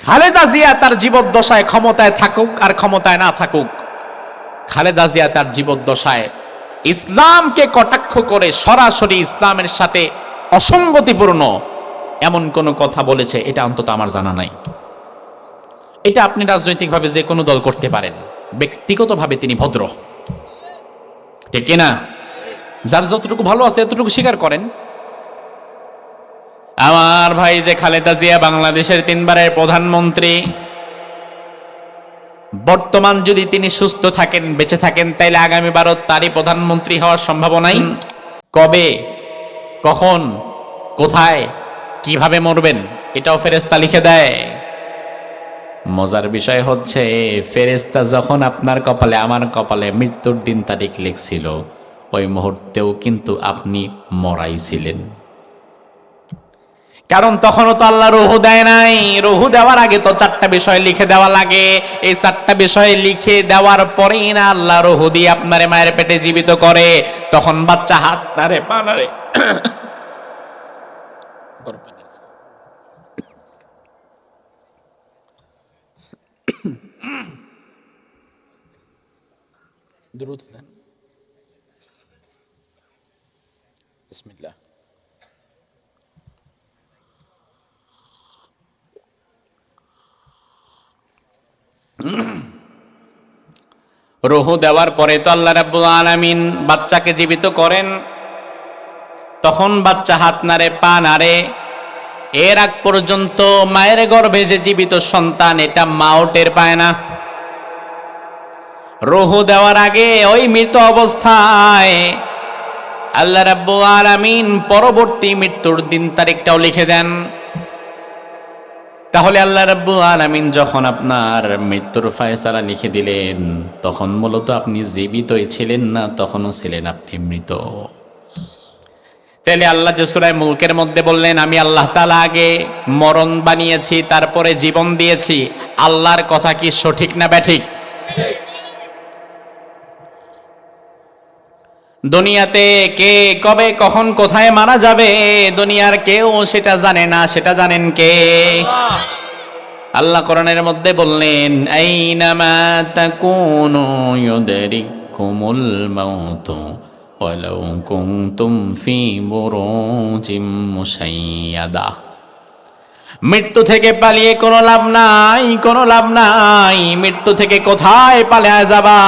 খালেদা জিয়া তার জীবদ্দশায় ক্ষমতায় থাকুক আর ক্ষমতায় না থাকুক, খালেদা জিয়া তার জীবদ্দশায় ইসলামকে কটাক্ষ করে সরাসরি ইসলামের সাথে অসঙ্গতিপূর্ণ এমন কোন কথা বলেছে এটা অন্তত আমার জানা নাই। এটা আপনি রাজনৈতিকভাবে যে কোনো দল করতে পারেন, ব্যক্তিগতভাবে তিনি ভদ্র, ঠিক কিনা? যার যতটুকু ভালো আছে এতটুকু স্বীকার করেন। আমার ভাই যে খালেদা জিয়া বাংলাদেশের 3 বারের প্রধানমন্ত্রী, বর্তমান যদি তিনি সুস্থ থাকেন, বেঁচে থাকেন, তাইলে আগামী বারও তারই প্রধানমন্ত্রী হওয়ার সম্ভাবনাই। কবে, কখন, কোথায়, কিভাবে মরবেন এটাও ফেরেশতা লিখে দেয়। মজার বিষয় হচ্ছে ফেরেশতা যখন আপনার কপালে আমার কপালে মৃত্যুর দিন তারিখ লিখছিল, ওই মুহূর্তেও কিন্তু আপনি মরাই ছিলেন। কারণ তখনও তো আল্লাহ রুহু দেয় নাই। রুহু দেওয়ার আগে তো 4টা বিষয় লিখে দেওয়া লাগে। এই 4টা বিষয় লিখে দেওয়ার পরেই না আল্লাহ রুহু দিয়ে আপনারে মায়ের পেটে জীবিত করে। তখন বাচ্চা হাত নাড়ে, পা নাড়ে। দ্রুত দেন। বিসমিল্লাহ। রুহু দেওয়ার পরে তো আল্লাহ রাব্বুল আলামিন বাচ্চাকে জীবিত করেন। তখন বাচ্চা হাত নাড়ে, পা নাড়ে। এর আগ পর্যন্ত মায়ের গর্ভে যে জীবিত সন্তান, এটা মাও টের পায় না। রুহু দেওয়ার আগে ওই মৃত অবস্থায় আল্লাহ রাব্বুল আলামিন পরবর্তী মৃত্যুর দিন তারিখটাও লিখে দেন। তাহলে আল্লাহ রাব্বুল আলামিন যখন আপনার মৃত্যুর ফয়সালা লিখে দিলেন, তখন মূলত আপনি জীবিতই ছিলেন না, তখনও ছিলেন আপনি মৃত। তাহলে আল্লাহ যে সূরা মুলকের মধ্যে বললেন, আমি আল্লাহ তাআলা আগে মরণ বানিয়েছি, তারপরে জীবন দিয়েছি। আল্লাহর কথা কি সঠিক না ব্যাঠিক? দুনিয়াতে কে কবে কখন কোথায় মারা যাবে দুনিয়ার কেউ সেটা জানে না। সেটা জানেন কে? আল্লাহ কোরআনের মধ্যে বললেন, আইনামা তাকুনু ইউদরিকুমুল মাউত ওয়ালাউ কুনতুম ফি বুরুজিম মুশাইয়াদা। মৃত্যু থেকে পালিয়ে কোনো লাভ নাই, কোনো লাভ নাই। মৃত্যু থেকে কোথায় পালিয়ে যাবা?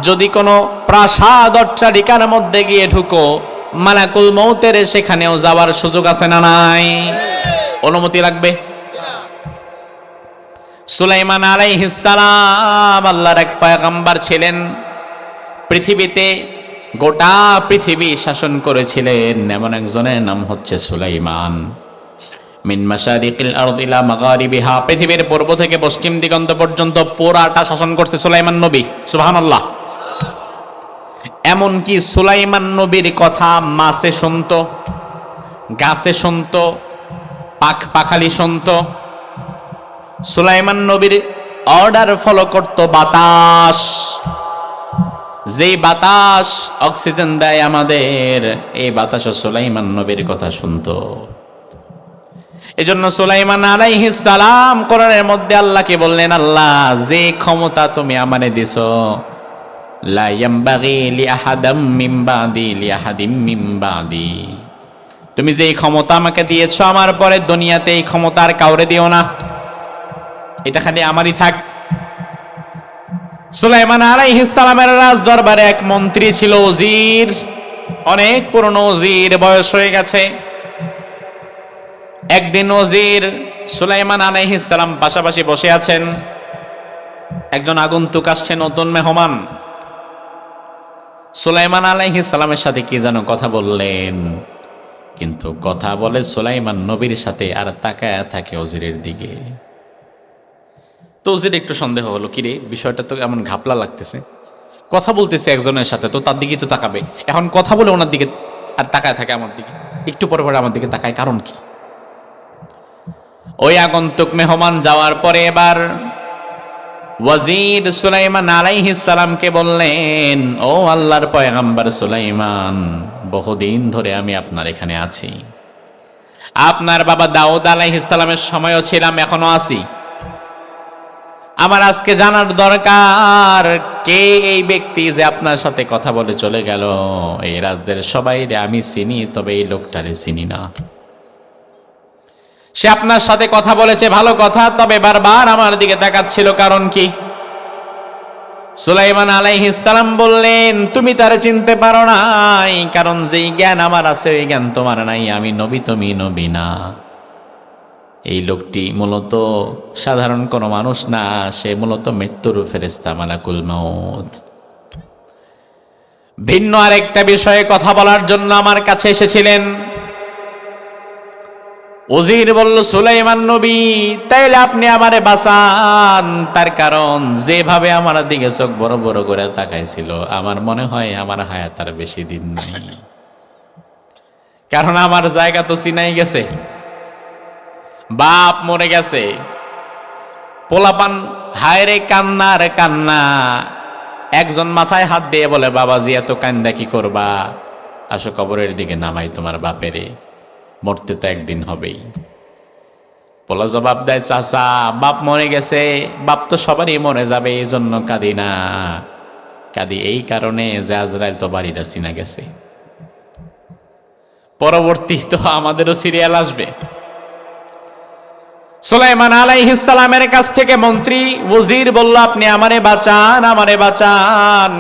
যদি কোনো প্রাসাদ অট্টালিকার মধ্যে গিয়ে ঢুকো, মালাকুল মউতের সেখানেও যাওয়ার সুযোগ আছে না নাই? অনুমতি লাগবে? সুলাইমান আলাইহিস সালাম আল্লাহর এক পয়গম্বর ছিলেন। পৃথিবীতে গোটা পৃথিবী শাসন করেছিলেন এমন একজনের নাম হচ্ছে সুলাইমান। মিন মাশারিকিল আরদ ইলা মাগারিবিহা, পৃথিবীর পূর্ব থেকে পশ্চিম দিগন্ত পর্যন্ত পুরাটা শাসন করছে সুলাইমান নবী। সুবহানাল্লাহ। এমনকি সুলাইমান নবীর কথা মাছে শুনতো, গাছে শুনতো, পাখালি শুনতো। সুলাইমান নবীর অর্ডার ফলো করত বাতাস। যেই বাতাস অক্সিজেন দেয় আমাদের, এই বাতাসও সুলাইমান নবীর কথা শুনতো। এজন্য সুলাইমান আলাইহিস সালাম কোরআনের মধ্যে আল্লাহকে বললেন, আল্লাহ যে ক্ষমতা তুমি আমারে দিছো, লা ইয়ামবাগি লিআহাদাম মিন বাদি লিআহাদিম মিন বাদি, তুমি যে ক্ষমতা আমাকে দিয়েছো আমার পরে দুনিয়াতে এই ক্ষমতা আর কাউরে দিও না, এটা খালি আমারই থাক। সুলাইমান আলাইহিস সালামের রাজ দরবারে এক মন্ত্রী ছিল, ওজির, অনেক পুরনো ওজির, বয়স হয়ে গেছে। একদিন ওজির সুলাইমান আলাইহিস সালাম পাশাপাশি বসে আছেন। একজন আগন্তুক আসছে, নতুন মেহমান। সুলাইমান আলাইহিস সালামের সাথে কি যেন কথা বললেন, কিন্তু কথা বলে সুলাইমান নবীর সাথে আর তাকায়া থাকে ওজিরের দিকে। তো ওজির একটু সন্দেহ হলো, কিরে বিষয়টা তো এমন ঘাপলা লাগতেছে, কথা বলতেছে একজনের সাথে, তো তার দিকেই তো তাকাবে, এখন কথা বলে ওনার দিকে আর তাকায় থাকে আমার দিকে, একটু পরে পরে আমার দিকে তাকায়, কারণ কি? ওই আগন্তুক মেহমান যাওয়ার পরে এবার ওয়াজির সুলাইমান আলাইহিস সালামকে বললেন, ও আল্লাহর পয়গম্বর সুলাইমান, বহুদিন ধরে আমি আপনার এখানে আছি, আপনার বাবা দাউদ আলাইহিস সালামের সময়ও ছিলাম, এখনো আছি। আমার আজকে জানার দরকার কে এই ব্যক্তি যে আপনার সাথে কথা বলে চলে গেল। এই রাজ্যের সবাই আমি চিনি, তবে এই লোকটারে চিনি না। সে আপনার সাথে কথা বলেছে ভালো কথা, তবে বারবার আমার দিকে তাকাচ্ছিল, কারণ কি? সুলাইমান আলাইহিস সালাম বললেন, তুমি তারে চিনতে পারো নাই, কারণ যেই জ্ঞান আমার আছে ওই জ্ঞান তোমার নাই। আমি নবী, তুমি নবী না। এই লোকটি মূলত সাধারণ কোনো মানুষ না, সে মূলত মৃত্যুর ফেরেশতা, মালাকুল মউত। ভিন্ন আরেকটা বিষয়ে কথা বলার জন্য আমার কাছে এসেছিলেন। উজির বলল, সুলাইমান নবী, তাইলে আপনি আমারে বাঁচান। তার কারণ যেভাবে আমার দিকে চোখ বড় বড় করে তাকাইছিল, আমার মনে হয় আমার হায়াত আর বেশি দিন নাই। কারণ আমার জায়গা তো চিনাই গেছে, বাপ মরে গেছে, পোলাপান হায়রে কান্না রে কান্না। একজন মাথায় হাত দিয়ে বলে, বাবাজি এত কান্দা কি করবা, আসো কবরের দিকে নামাই তোমার বাপেরে, মরতে তো একদিন হবেই। পোলা জবাব দেয়, চাচা বাপ মরে গেছে, বাপ তো সবারই মরে যাবে, এই জন্য কাঁদি না। কাঁদি এই কারণে যে আজরাইল তো বাড়িটা চিনা গেছে, পরবর্তী তো আমাদেরও সিরিয়াল আসবে। সুলাইমান আলাইহিস সালামের কাছ থেকে মন্ত্রী ওজির বলল, আপনি আমারে বাঁচান, আমারে বাঁচান।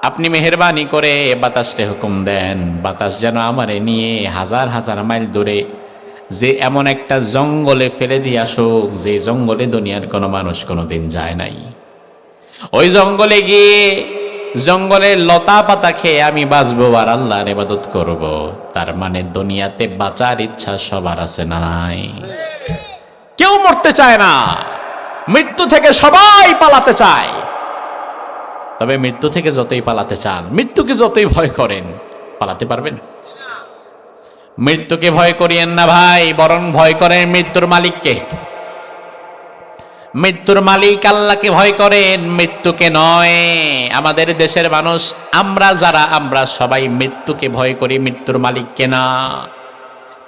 আপনি মেহেরবানি করে বাতাসকে হুকুম দেন, বাতাস যেন আমারে নিয়ে হাজার হাজার মাইল দূরে যে এমন একটা জঙ্গলে ফেলে দিয়ে আসুক, যে জঙ্গলে দুনিয়ার কোনো মানুষ কোনোদিন যায় নাই। ওই জঙ্গলে গিয়ে জঙ্গলের লতা পাতা খেয়ে আমি বাঁচবো আর আল্লাহর ইবাদত করব। তার মানে দুনিয়াতে বাঁচার ইচ্ছা সবার আছে না নাই? কেউ মরতে চায় না, মৃত্যু থেকে সবাই পালাতে চায়। তবে মৃত্যু থেকে যতই পালাতে চান, মৃত্যুকে যতই ভয় করেন, পালাতে পারবেন? মৃত্যুকে ভয় করিয়েন না ভাই, বরং ভয় করেন মৃত্যুর মালিককে। মৃত্যুর মালিক আল্লাহকে ভয় করেন, মৃত্যুকে নয়। আমাদের দেশের মানুষ আমরা সবাই মৃত্যুকে ভয় করি, মৃত্যুর মালিককে না।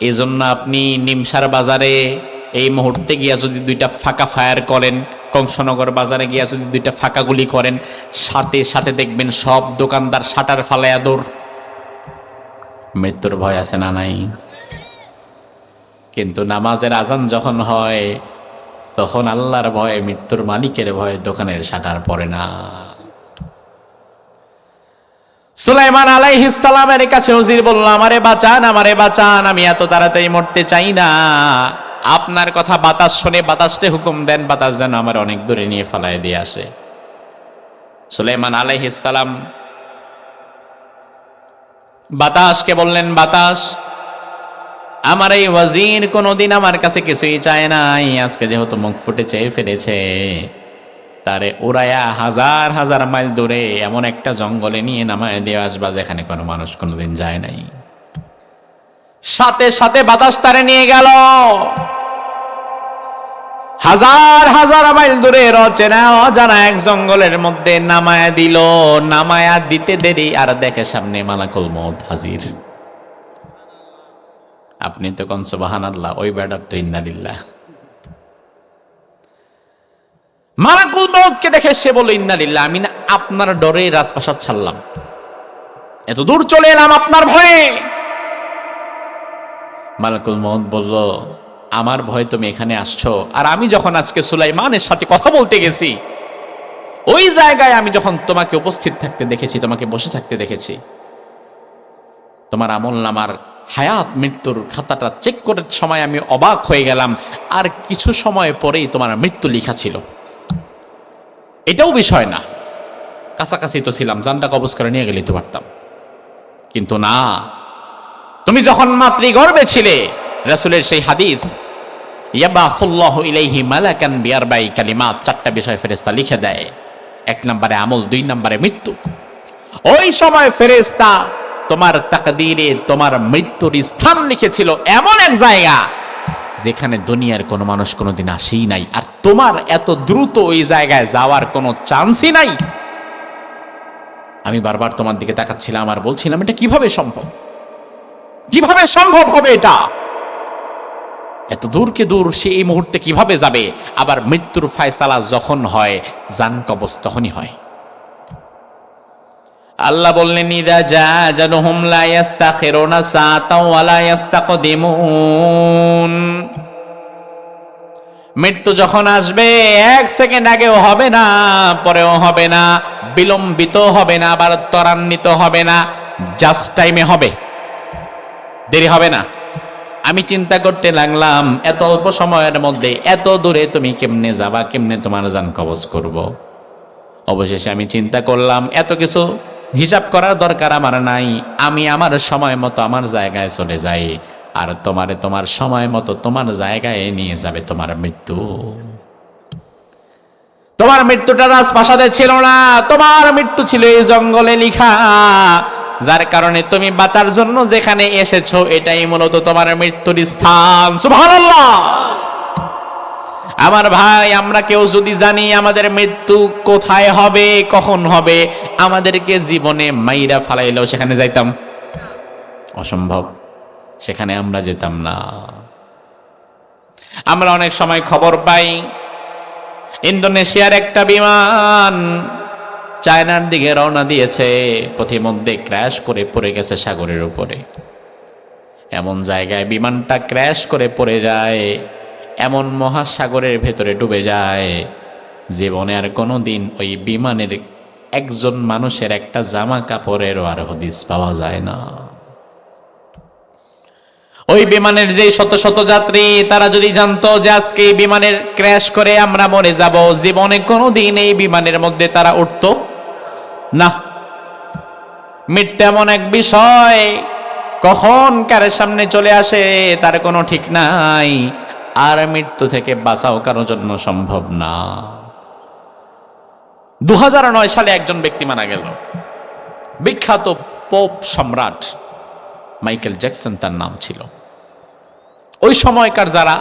এই জন্য আপনি নিমসার বাজারে এই মুহূর্তে গিয়া যদি দুইটা ফাঁকা ফায়ার করেন, কংসনগর বাজারে গিয়া যদি দুইটা ফাঁকা গুলি করেন, সাথে সাথে দেখবেন সব দোকানদার শাটার ফালায়া দৌড়। মৃত্যুর ভয় আছে না নাই? কিন্তু নামাজের আজান যখন হয়, তখন আল্লাহর ভয়ে, মৃত্যুর মালিকের ভয়ে দোকানের শাটার পড়ে না। সুলাইমান আলাইহিস সালামের কাছে উজির বলল, আমারে বাঁচান, আমারে বাঁচান, আমি এত তাড়াতাড়ি মরতে চাই না। আপনার কথা বাতাস শুনে বাতাসকে হুকুম দেন, বাতাস যেন আমার অনেক দূরে নিয়ে ফালায় দিয়ে আসে। সুলাইমান আলাইহিস সালাম বাতাসকে বললেন, বাতাস, আমার এই ওয়াজির কোনোদিন আমার কাছে কিছুই চায় নাই, আজকে যেহেতু মুখ ফুটে চেয়ে ফেলেছে, তারে উড়াইয়া হাজার হাজার মাইল দূরে এমন একটা জঙ্গলে নিয়ে নামায় দিয়ে আসবা যেখানে কোনো মানুষ কোনোদিন যায় নাই। সাথে সাথে বাতাস তারে নিয়ে গেল হাজার হাজার মাইল দূরে অচেনা অজানা এক জঙ্গলের মধ্যে নামায়া দিল। নামায়া দিতে দেরি আর দেখে সামনে মালাকুল মউত হাজির। আপনি তো কোন সুবহানাল্লাহ, ওই বেটার তো ইন্নালিল্লাহ। মালাকুল মউতকে দেখে সে বলল, ইন্নালিল্লাহ, আমি না আপনার ডরে রাজপ্রাসাদ ছাড়লাম, এত দূর চলে এলাম আপনার ভয়ে। মালাকুল মউত বলল, আমার ভয় তুমি এখানে আসছো, আর আমি যখন আজকে সুলাইমানের সাথে কথা বলতে গেছি, ওই জায়গায় আমি যখন তোমাকে উপস্থিত থাকতে দেখেছি, তোমাকে বসে থাকতে দেখেছি, তোমার আমলনামার হায়াত মৃত্যুর খাতাটা চেক করার সময় আমি অবাক হয়ে গেলাম, আর কিছু সময় পরেই তোমার মৃত্যু লেখা ছিল। এটাও বিষয় না, কাছাকাছি তো ছিলাম, জানটা কবজ করে নিয়ে গেলেই তো পারতাম, কিন্তু না, তুমি যখন মাতৃগর্ভে ছিলে, রাসূলের সেই হাদিস, ইয়াবাসুল্লাহু ইলাইহি মালাকান বিআরবাই কালিমাত, চারটা বিষয় ফেরেশতা লিখে দেয়। 1 নম্বরে আমল, 2 নম্বরে মৃত্যু। ওই সময় ফেরেশতা তোমার তাকদীরে তোমার মৃত্যুর স্থান লিখেছিল এমন এক জায়গা যেখানে দুনিয়ার কোনো মানুষ কোনোদিন আসেই নাই, আর তোমার এত দ্রুত ওই জায়গায় যাওয়ার কোনো চান্সই নাই। আমি বারবার তোমার দিকে তাকাচ্ছিলাম আর বলছিলাম, এটা কিভাবে সম্ভব? কিভাবে সম্ভব হবে এটা? এত দূরকে দূর সে এই মুহূর্তে কিভাবে যাবে? আবার মৃত্যুর ফায়সালা যখন হয়, জান কবজ তখনই হয়। আল্লাহ বললেন, ইদা জাআজালুহুম লা ইস্তাখিরুনা সাআতাও ওয়া লা ইস্তাকদিমুন। মৃত্যু যখন আসবে, এক সেকেন্ড আগেও হবে না, পরেও হবে না, বিলম্বিত হবে না, আবার ত্বরান্বিত হবে না, জাস্ট টাইমে হবে, দেরি হবে না। আমি চিন্তা করতে লাগলাম, এত অল্প সময়ের মধ্যে এত দূরে তুমি কেমনে যাবা, কেমনে তোমার জান কবজ করব। অবশেষে আমি চিন্তা করলাম, এত কিছু হিসাব করার দরকার আমার নাই, আমি আমার সময় মতো আমার জায়গায় চলে যাই, আর তোমারে তোমার সময় মতো তোমার জায়গায় নিয়ে যাবে তোমার মৃত্যু। তোমার মৃত্যুটা রাজপ্রাসাদে ছিল না, তোমার মৃত্যু ছিল এই জঙ্গলে লিখা, যার কারণে তুমি বাঁচার জন্য যেখানে এসেছো এটাই মূলত তোমার মৃত্যুর স্থান। সুবহানাল্লাহ। আমার ভাই, আমরা কেউ যদি জানি আমাদের মৃত্যু কোথায় হবে, কখন হবে, আমাদেরকে জীবনে মাইরা ফালাইলেও সেখানে যাইতাম? অসম্ভব, সেখানে আমরা যেতাম না। আমরা অনেক সময় খবর পাই, ইন্দোনেশিয়ার একটা বিমান চায়নার দিকে রওনা দিয়েছে, পথিমধ্যে ক্র্যাশ করে পড়ে গেছে সাগরের উপরে। এমন জায়গায় বিমানটা ক্র্যাশ করে পড়ে যায়, এমন মহাসাগরের ভেতরে ডুবে যায়, জীবনে আর কোনো দিন ওই বিমানের একজন মানুষের একটা জামা কাপড়েরও আর হদিস পাওয়া যায় না। ওই বিমানের যে শত শত যাত্রী, তারা যদি জানতো যে আজকে এই বিমানের ক্র্যাশ করে আমরা মরে যাব, জীবনে কোনো দিন এই বিমানের মধ্যে তারা উঠতো না। মৃত্যু এমন এক বিষয়, কখন কারের সামনে চলে আসে তার কোনো ঠিক নাই, আর মৃত্যু থেকে বাঁচাও কারোর জন্য সম্ভব না। 2009 সালে একজন ব্যক্তি মারা গেল, বিখ্যাত পোপ সম্রাট মাইকেল জ্যাকসন তার নাম ছিল। ওই সময়কার যারা,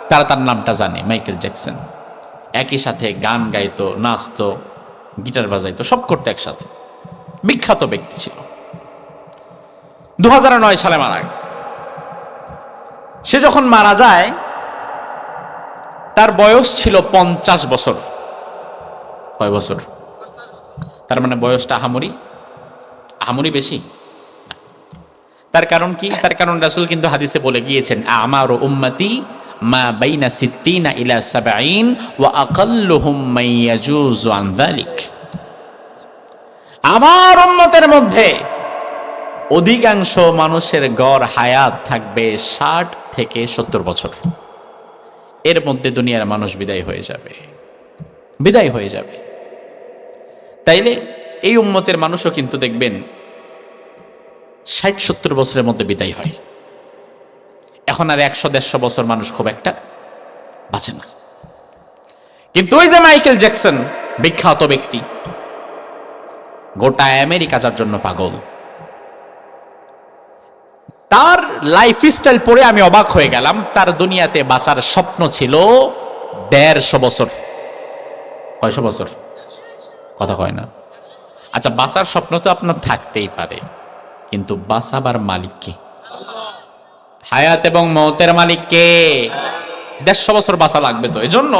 তারা তার নামটা জানে, মাইকেল জ্যাকসন। একই সাথে গান গাইতো, নাচতো, গিটার বাজাইতো, সব করতো একসাথে, বিখ্যাত ব্যক্তি ছিল। 2009 সালে মারা গেছে। সে যখন মারা যায়, তার বয়স ছিল 50 বছর। কয় বছর? তার মানে বয়সটা আহামরি বেশি। তার কারণ কি? তার কারণ রাসূল কিন্তু হাদিসে বলে গিয়েছেন, আমারু উম্মতি মা বাইনা সিত্তিনা ইলা সাবঈন ওয়া আকাল্লুহুম মান ইয়াজুজু আন যালিক। আমার উম্মতের মধ্যে অধিকাংশ মানুষের গড় হায়াত থাকবে 60 থেকে 70 বছর। এর মধ্যে দুনিয়ার মানুষ বিদায় হয়ে যাবে। তাইলে এই উম্মতের মানুষও কিন্তু দেখবেন 60-70 বছরের মধ্যে বিদায় হয়। এখন আর 100-150 বছর মানুষ খুব একটা বাঁচে না। কিন্তু ওই যে মাইকেল জ্যাকসন, বিখ্যাত ব্যক্তি, গোটা আমেরিকা যার জন্য পাগল, তার লাইফস্টাইল পড়ে আমি অবাক হয়ে গেলাম। তার দুনিয়াতে বাঁচার স্বপ্ন ছিল 150 বছর। কয়শো বছর? কথা কয় না। আচ্ছা, বাঁচার স্বপ্ন তো আপনার থাকতেই পারে, কিন্তু বাঁচাবার মালিক কে? হায়াত এবং মওতের মালিক কে? 150 বছর বাঁচা লাগবে। তো এজন্য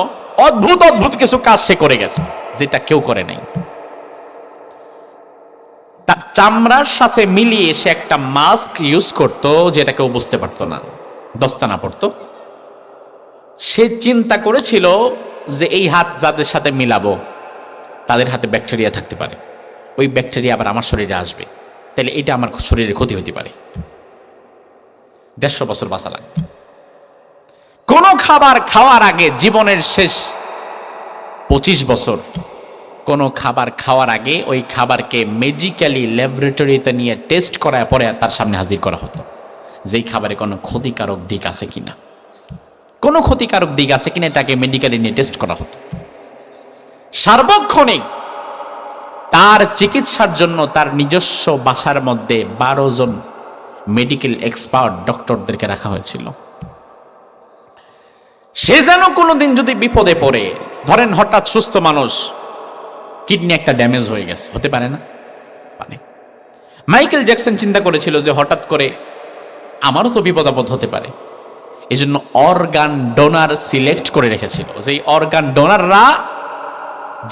অদ্ভুত অদ্ভুত কিছু কাজ সে করে গেছে, যেটা কেউ করে নাই। তার চামড়ার সাথে মিলিয়ে সে একটা মাস্ক ইউজ করত, যেটা কেউ বুঝতে পারতো না, দস্তানা পড়তো। সে চিন্তা করেছিল যে এই হাত যাদের সাথে মিলাবো তাদের হাতে ব্যাকটেরিয়া থাকতে পারে, ওই ব্যাকটেরিয়া আবার আমার শরীরে আসবে, তাহলে এটা আমার শরীরে ক্ষতি হতে পারে। 150 বছর বাঁচা লাগবে। কোনো খাবার খাওয়ার আগে, জীবনের শেষ 25 বছর, কোনো খাবার খাওয়ার আগে ওই খাবারকে মেডিকেলি ল্যাবরেটরিতে নিয়ে টেস্ট করার পরে তার সামনে হাজির করা হতো, যেই খাবারে কোনো ক্ষতিকারক দিক আছে কিনা, এটাকে মেডিকেলি নিয়ে টেস্ট করা হতো। সার্বক্ষণিক তার চিকিৎসার জন্য তার নিজস্ব বাসার মধ্যে 12 জন মেডিকেল এক্সপার্ট ডক্টরদেরকে রাখা হয়েছিল। সে যেন কোনোদিন যদি বিপদে পড়ে, ধরেন হঠাৎ সুস্থ মানুষ, কিডনি একটা ড্যামেজ হয়ে গেছে, হতে পারে না? পারে। মাইকেল জ্যাকসন চিন্তা করেছিল যে হঠাৎ করে আমারও তো বিপদ আপদ হতে পারে। এই জন্য অর্গান ডোনার সিলেক্ট করে রেখেছিল, যে অর্গান ডোনাররা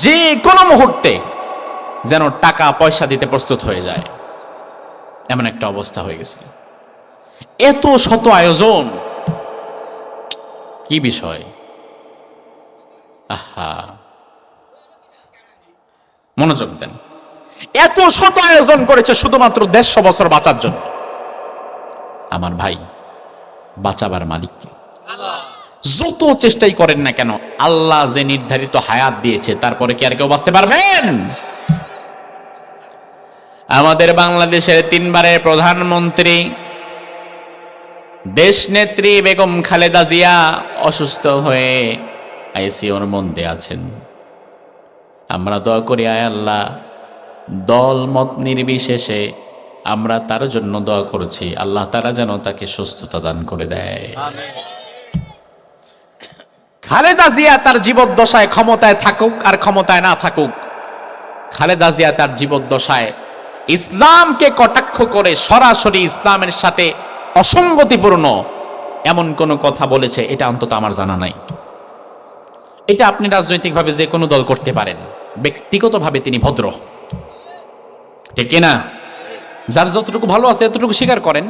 যে কোনো মুহূর্তে যেন টাকা পয়সা দিতে প্রস্তুত হয়ে যায়, এমন একটা অবস্থা হয়ে গেছে। এত শত আয়োজন, কি বিষয়! আহা, মনোযোগ দেন। এত শত আয়োজন করেছে শুধুমাত্র 150 বছর বাঁচার জন্য। আমার ভাই, বাঁচাবার মালিককে যত চেষ্টাই করেন না কেন, আল্লাহ যে নির্ধারিত হায়াত দিয়েছে তারপরে কি আর কেউ বাঁচতে পারবেন? আমাদের বাংলাদেশের 3 বারের প্রধানমন্ত্রী দেশনেত্রী বেগম খালেদা জিয়া অসুস্থ হয়ে আইসিইউর মধ্যে আছেন। আমরা দোয়া করি, আয় আল্লাহ, দল মত নির্বিশেষে আমরা তার জন্য দোয়া করছি, আল্লাহ তাআলা যেন তাকে সুস্থতা দান করে দেয়। খালেদা জিয়া তার জীবদ্দশায় ক্ষমতায় থাকুক আর ক্ষমতায় না থাকুক, খালেদা জিয়া তার জীবদ্দশায় ইসলামকে কটাক্ষ করে সরাসরি ইসলামের সাথে অসঙ্গতিপূর্ণ এমন কোন কথা বলেছে এটা অন্তত আমার জানা নাই। এটা আপনি রাজনৈতিকভাবে যে কোনো দল করতে পারেন, ব্যক্তিগতভাবে তিনি ভদ্র, ঠিক কিনা? যার যতটুকু ভালো আছে এতটুকু স্বীকার করেন।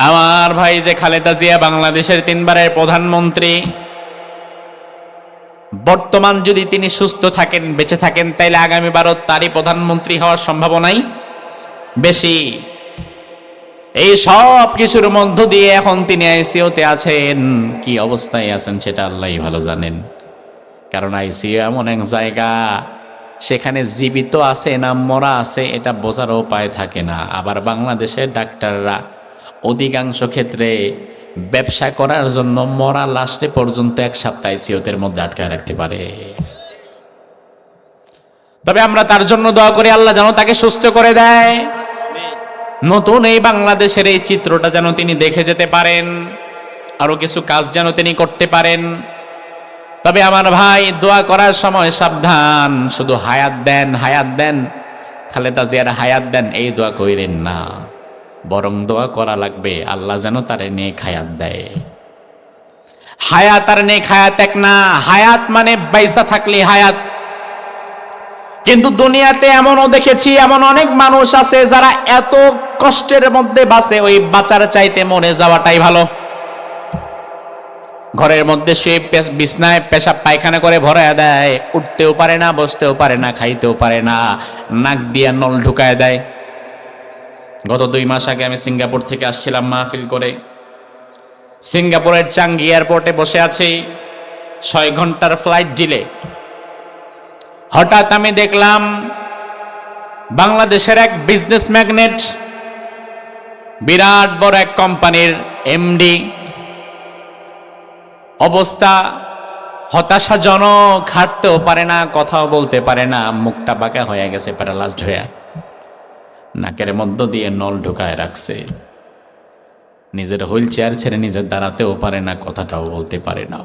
আমার ভাই, যে খালেদা জিয়া বাংলাদেশের 3 বারের প্রধানমন্ত্রী, বর্তমান যদি তিনি সুস্থ থাকেন, বেঁচে থাকেন, তাইলে আগামীবারও তারই প্রধানমন্ত্রী হওয়ার সম্ভাবনাই বেশি। এই সব কিছুর মধ্য দিয়ে এখন তিনি আইসিইউতে আছেন। কি অবস্থায় আছেন সেটা আল্লাহই ভালো জানেন। কারণ আইসিইউ এমন এক জায়গা, সেখানে জীবিত আছে না মরা আছে এটা বোঝার উপায় থাকে না। আবার বাংলাদেশের ডাক্তাররা অধিকাংশ ক্ষেত্রে ব্যবসা করার জন্য মরা লাশে পর্যন্ত 1 সপ্তাহ আইসিইউতের মধ্যে আটকায় রাখতে পারে। তবে আমরা তার জন্য দোয়া করি, আল্লাহ যেন তাকে সুস্থ করে দেয়। নতুন এই বাংলাদেশের এই চিত্রটা যেন তিনি দেখে যেতে পারেন, আরো কিছু কাজ যেন তিনি করতে পারেন। তবে আমার ভাই, দোয়া করার সময় সাবধান। শুধু হায়াত দেন, হায়াত দেন, খালেদা জিয়ার হায়াত দেন, এই দোয়া কইরেন না। বরং দোয়া করা লাগবে আল্লাহ যেন তারে নেক হায়াত দেয়। হায়াত আর নেক হায়াত এক না। হায়াত মানে বাইসা থাকলে হায়াত। কিন্তু দুনিয়াতে এমনও দেখেছি, এমন অনেক মানুষ আছে যারা এত কষ্টের মধ্যে বাঁচে, ওই বাঁচার চাইতে মরে যাওয়াটাই ভালো। ঘরের মধ্যে শুয়ে বিছনায় পেশাব পায়খানা করে ভরায় দেয়, উঠতেও পারে না, বসতেও পারে না, খাইতেও পারে না, নাক দিয়ে নল ঢুকায় দেয়। গত 2 মাস আগে আমি সিঙ্গাপুর থেকে আসছিলাম মাহফিল করে। সিঙ্গাপুরের চাঙ্গি এয়ারপোর্টে বসে আছি, 6 ঘন্টার ফ্লাইট ডিলে। হঠাৎ আমি দেখলাম বাংলাদেশের এক বিজনেস ম্যাগনেট, বিরাট বড় এক কোম্পানির এমডি, অবস্থা হতাশাজনক। হাঁটতেও পারে না, কথাও বলতে পারে না, মুখটা বাঁকা হয়ে গেছে, প্যারালাইজড হয়ে, নাকের মধ্য দিয়ে নল ঢুকায় রাখছে। নিজের হুইল চেয়ার ছেড়ে নিজের দাঁড়াতেও পারে না, কথাটাও বলতে পারে না।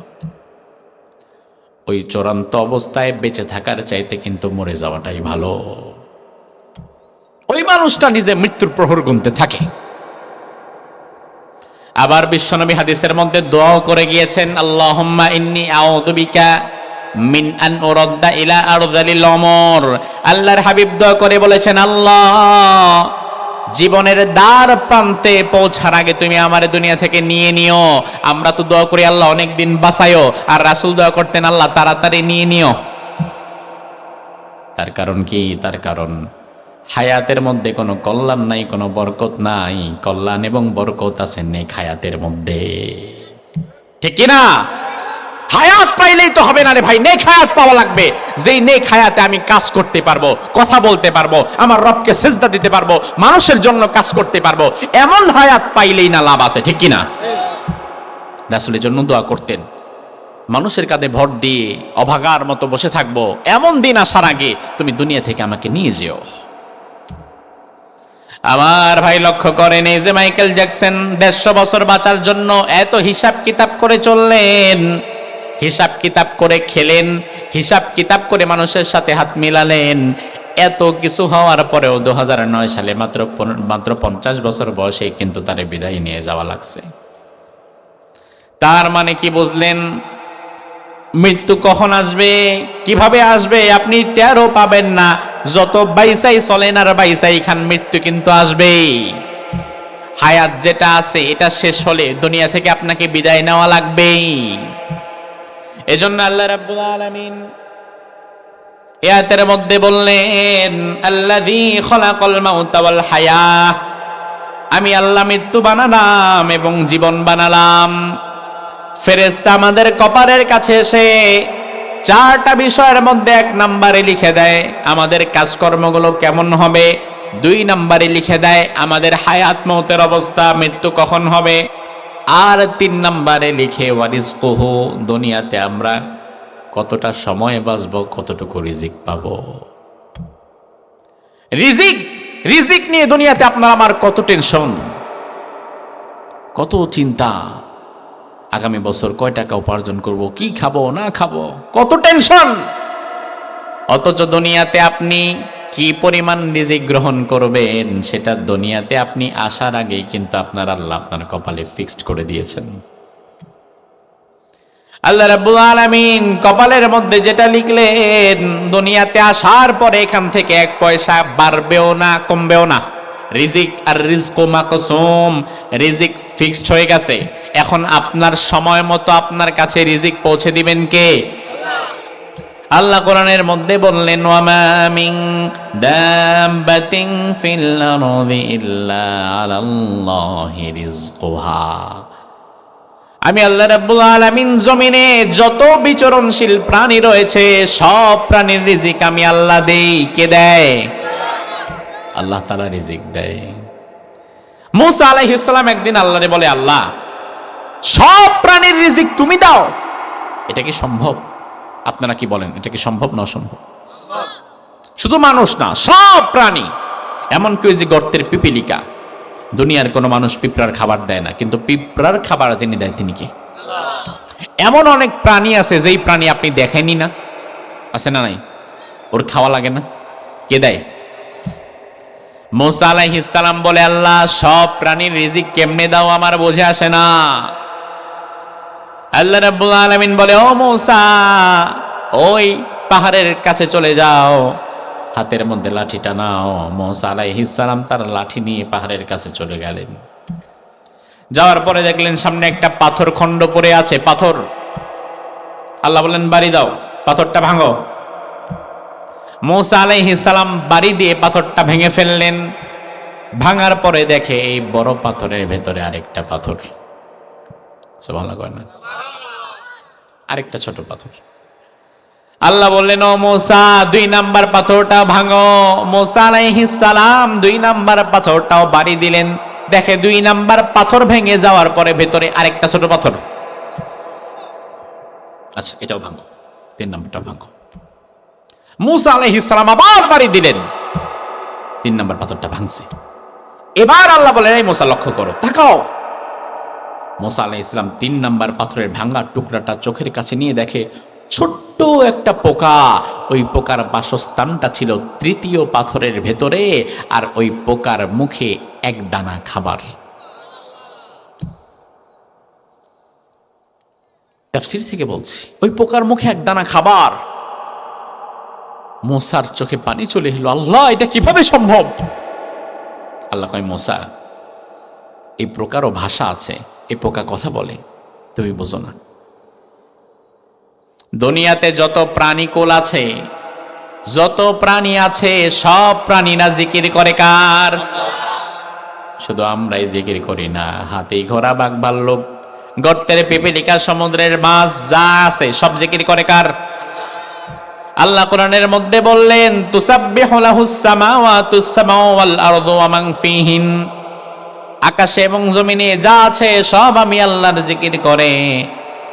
ওই চূড়ান্ত অবস্থায় বেঁচে থাকার চাইতে কিন্তু মরে যাওয়াটাই ভালো। ওই মানুষটা নিজে মৃত্যুর প্রহর গুনতে থাকে। আবার বিশ্বনবী হাদিসের মধ্যে দোয়াও করে গিয়েছেন, আল্লাহুম্মা ইন্নী আউযু বিকা মিন আন উরাদ্দা ইলা আরযালিল উমর। আল্লাহর হাবিব দোয়া করে বলেছেন, আল্লাহ, জীবনের দ্বার প্রান্তে পৌঁছার আগে তুমি আমারে দুনিয়া থেকে নিয়ে নিও। আমরা তো দোয়া করি আল্লাহ অনেক দিন বাঁচায়ো, আর রাসূল দোয়া করতেন আল্লাহ তাড়াতাড়ি নিয়ে নিও। তার কারণ কি? তার কারণ হায়াতের মধ্যে কোনো কল্যাণ নাই, কোনো বরকত নাই। কল্যাণ এবং বরকত আছে নেক হায়াতের মধ্যে, ঠিক কিনা? হায়াত পাইলেই তো হবে না রে ভাই, নেক হায়াত পাওয়া লাগবে। যেই নেক হায়াতে আমি কাজ করতে পারবো, কথা বলতে পারবো, আমার রবকে সেজদা দিতে পারবো, মানুষের জন্য কাজ করতে পারবো, এমন হায়াত পাইলেই না লাভ আছে, ঠিক কিনা? রাসূলের জন্য দোয়া করতেন, মানুষের কাঁধে ভর দিয়ে অভাগার মতো বসে থাকবো, এমন দিন আসার আগে তুমি দুনিয়া থেকে আমাকে নিয়ে যেও। আমার ভাই, লক্ষ্য করেন, এই যে মাইকেল জ্যাকসন 150 বছর বাঁচার জন্য এত হিসাব কিতাব করে চললেন, হিসাব কিতাব করে খেলেন, হিসাব কিতাব করে মানুষের সাথে হাত মিলালেন। এত কিছু হওয়ার পরেও 2009 সালে মাত্র 50 বছর বয়সে কিন্তু তারে বিদায় নিয়ে যাওয়া লাগছে। তার মানে কি বুঝলেন? মৃত্যু কখন আসবে, কিভাবে আসবে আপনি টেরও পাবেন না। যত বাইসাই চলেন আর বাইসাই খান, মৃত্যু কিন্তু আসবেই। হায়াত যেটা আছে এটা শেষ হলে দুনিয়া থেকে আপনাকে বিদায় নেওয়া লাগবেই। এজন্য আল্লাহ রাব্বুল আলামিন আয়াতের মধ্যে বললেন, আল্লাযী খলাকাল মাউতা ওয়াল হায়াহ, আমি আল্লাহ মৃত্যু বানালাম এবং জীবন বানালাম। ফেরেশতা আমাদের কপালের কাছে এসে 4টা বিষয়ের মধ্যে 1 নম্বরে লিখে দেয় আমাদের কাজকর্মগুলো কেমন হবে, 2 নম্বরে লিখে দেয় আমাদের হায়াত মওতের অবস্থা, মৃত্যু কখন হবে, আর 3 নম্বরে লিখে ওয়ারিজকুহু, দুনিয়াতে আমরা কতটা সময় বাঁচবো, কতটুকু রিজিক পাবো। রিজিক নিয়ে দুনিয়াতে আপনার আমার কত টেনশন, কত চিন্তা, আগামী বছর কয় টাকা উপার্জন করব, কি খাবো না খাবো, কত টেনশন। অথচ দুনিয়াতে আপনি কি পরিমাণ রিজিক গ্রহণ করবেন সেটা দুনিয়াতে আপনি আসার আগেই কিন্তু আপনার আল্লাহ আপনার কপালে ফিক্সড করে দিয়েছেন। আল্লাহ রাব্বুল আলামিন কপালের মধ্যে যেটা লিখলেন, দুনিয়াতে আসার পরে এখান থেকে 1 পয়সা বাড়বেও না কমবেও না। রিজিক আর রিজকু মাকসুম, রিজিক ফিক্সড হয়ে গেছে। এখন আপনার সময় মতো আপনার কাছে রিজিক পৌঁছে দিবেন কে? আল্লাহ কোরআনের মধ্যে বললেন, ওয়ামা মিন দাব্বাতিন ফিল আরদি ইল্লা আলাল্লাহি রিজকুহা, আমি আল্লাহ রাব্বুল আলামিন জমিনে যত বিচরণশীল প্রাণী রয়েছে সব প্রাণীর রিজিক আমি আল্লাহ দেই। কে দেয়? আল্লাহ তাআলা রিজিক দেয়। মূসা আলাইহিস সালাম একদিন আল্লাহরে বলে, আল্লাহ সব প্রাণীর রিজিক তুমি দাও, এটা কি সম্ভব? আপনারা কি বলেন, এটা কি সম্ভব না অসম্ভব? শুধু মানুষ না, সব প্রাণী, এমনকি ওই যে গর্তের পিপিলিকা, দুনিয়ার কোনো মানুষ পিঁপড়ার খাবার দেয় না, কিন্তু পিঁপড়ার খাবার যিনি দেয় তিনি কি? এমন অনেক প্রাণী আছে যেই প্রাণী আপনি দেখেনই না, আছে না নাই? ওর খাওয়া লাগে না, কে দেয়? মূসা আলাইহিস সালাম বলে, আল্লাহ সব প্রাণীর রিজিক কেমনে দাও আমার বুঝে আসে না। আল্লাহ রাব্বুল আলামিন বলে, ও মূসা, ওই পাহাড়ের কাছে চলে যাও, হাতের মধ্যে লাঠিটা নাও। মূসা আলাইহিস সালাম তার লাঠি নিয়ে পাহাড়ের কাছে চলে গেলেন। যাওয়ার পরে দেখলেন সামনে একটা পাথর খণ্ড পড়ে আছে, পাথর। আল্লাহ বললেন, বাড়ি দাও, পাথরটা ভাঙো। মূসা আলাইহিস সালাম বাড়ি দিয়ে পাথরটা ভেঙে ফেললেন। ভাঙার পরে দেখে এই বড় পাথরের ভেতরে আরেকটা পাথর, সুবহানাল্লাহ কয় না, আরেকটা ছোট পাথর। আল্লাহ বললেন, ও মূসা 2 নাম্বার পাথরটা ভাঙো। মূসা আলাইহিস সালাম 2 নাম্বার পাথরটাও বাড়ি দিলেন। দেখে 2 নাম্বার পাথর ভেঙে যাওয়ার পরে ভেতরে আরেকটা ছোট পাথর। আচ্ছা এটাও ভাঙো, 3 নাম্বারটা ভাঙো। মূসা আলাইহিস সালাম আবার বাড়ি দিলেন, 3 নাম্বার পাথরটা ভাঙছে। এবার আল্লাহ বলেন, এই মূসা লক্ষ্য করো, তাকাও। মূসা আলাইহিস সালাম 3 নাম্বার পাথরের ভাঙা টুকরাটা চোখের কাছে নিয়ে দেখে ছোট্ট একটা পোকা। ওই পোকার বাসস্থানটা ছিল 3য় পাথরের ভেতরে, আর ওই পোকার মুখে 1 দানা খাবার। তাফসীর থেকে বলছি, ওই পোকার মুখে 1 দানা খাবার। মূসার চোখে পানি চলে এলো, আল্লাহ এটা কিভাবে সম্ভব? আল্লাহ কয়, মূসা এই পোকারও ভাষা আছে, এই পোকা কথা বলে, তুমি বোঝো না। দুনিয়াতে যত প্রাণীকুল আছে, যত প্রাণী আছে, সব প্রাণীরা জিকির করে কার? শুধু আমরাই জিকির করি না। হাতি, ঘোড়া, বাঘ, ভাল্লুক, গর্তের পিপিলিকা, সমুদ্রের মাছ যা আছে সব জিকির করে কার? আল্লাহ কোরআনের মধ্যে বললেন, তুসাব্বিহু লাহুস সামাওয়াতুস সামাউ ওয়াল আরদু ওয়া মান ফিহিন, আকাশে এবং জমিনে যা আছে সব আমি আল্লাহর জিকির করে।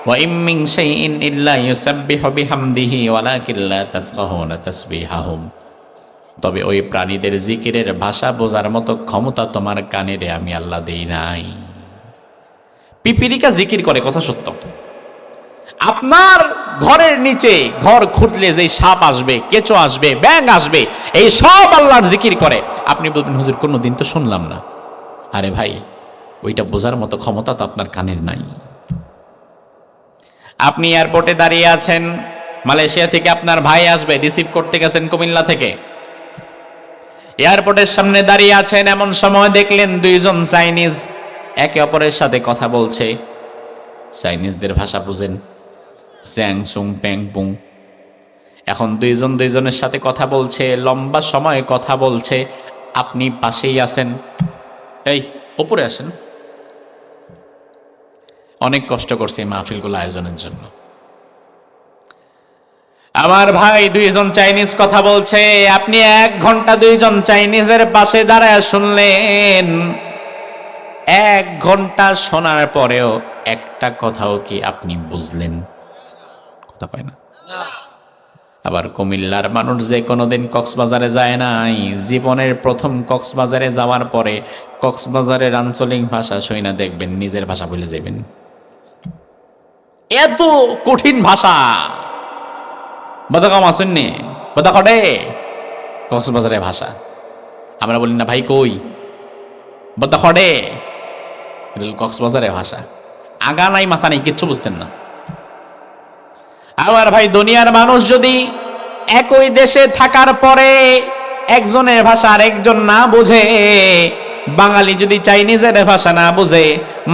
ওয়া ইম মিন শাইইন ইল্লা ইউসাব্বিহু বিহামদিহি ওয়ালাকিন লা তাফকাহুনা তাসবিহাহুম, তবে ওই প্রাণীদের জিকিরের ভাষা বোঝার মতো ক্ষমতা তোমার কানে রে আমি আল্লাহ দেই নাই। পিপিলিকা জিকির করে, কথা সত্য। আপনার ঘরের নিচে ঘর খুঁটলে যে সাপ আসবে, কেঁচো আসবে, ব্যাঙ আসবে, এই সব আল্লাহর জিকির করে। আপনি বলবেন হুজুর কোনোদিন তো শুনলাম না। আরে ভাই, ওইটা বোঝার মতো ক্ষমতা তো আপনার কানের নাই। আপনি এয়ারপোর্টে দাঁড়িয়ে আছেন, মালয়েশিয়া থেকে আপনার ভাই আসবে, রিসিভ করতে গেছেন কুমিল্লা থেকে। এয়ারপোর্টের সামনে দাঁড়িয়ে আছেন, এমন সময় দেখলেন দুইজন চাইনিজ একে অপরের সাথে কথা বলছে। চাইনিজদের ভাষা বুঝেন, চ্যাং সুং প্যাং পুং। এখন দুইজনের সাথে কথা বলছে, লম্বা সময় কথা বলছে, আপনি পাশেই আছেন। এই ওপরে আসেন। অনেক কষ্ট করছে এই মাহফিলগুলো আয়োজনের জন্য। আমার ভাই দুইজন চাইনিজ কথা বলছে, আপনি 1 ঘন্টা দুইজন চাইনিজের পাশে দাঁড়ায় শুনলেন। 1 ঘন্টা শোনার পরেও একটা কথাও কি আপনি বুঝলেন? কথা কয় না। আবার কুমিল্লার মানুষ যে কোনোদিন কক্সবাজারে যায় নাই, জীবনের প্রথম কক্সবাজারে যাওয়ার পরে কক্সবাজারের আঞ্চলিক ভাষা শুই না দেখবেন নিজের ভাষা ভুলে যাবেন। এত কঠিন ভাষা। বদাকম আসেননি, বদাকটে কক্সবাজারের ভাষা। আমরা বলি না ভাই কই, বদাকটে, কক্সবাজারের ভাষা। আগা নাই মাথা নাই, কিচ্ছু বুঝতেন না। আমার ভাই দুনিয়ার মানুষ যদি একই দেশে থাকার পরে একজনের ভাষা আর একজন না বুঝে, বাঙালি যদি চাইনিজের ভাষা না বুঝে,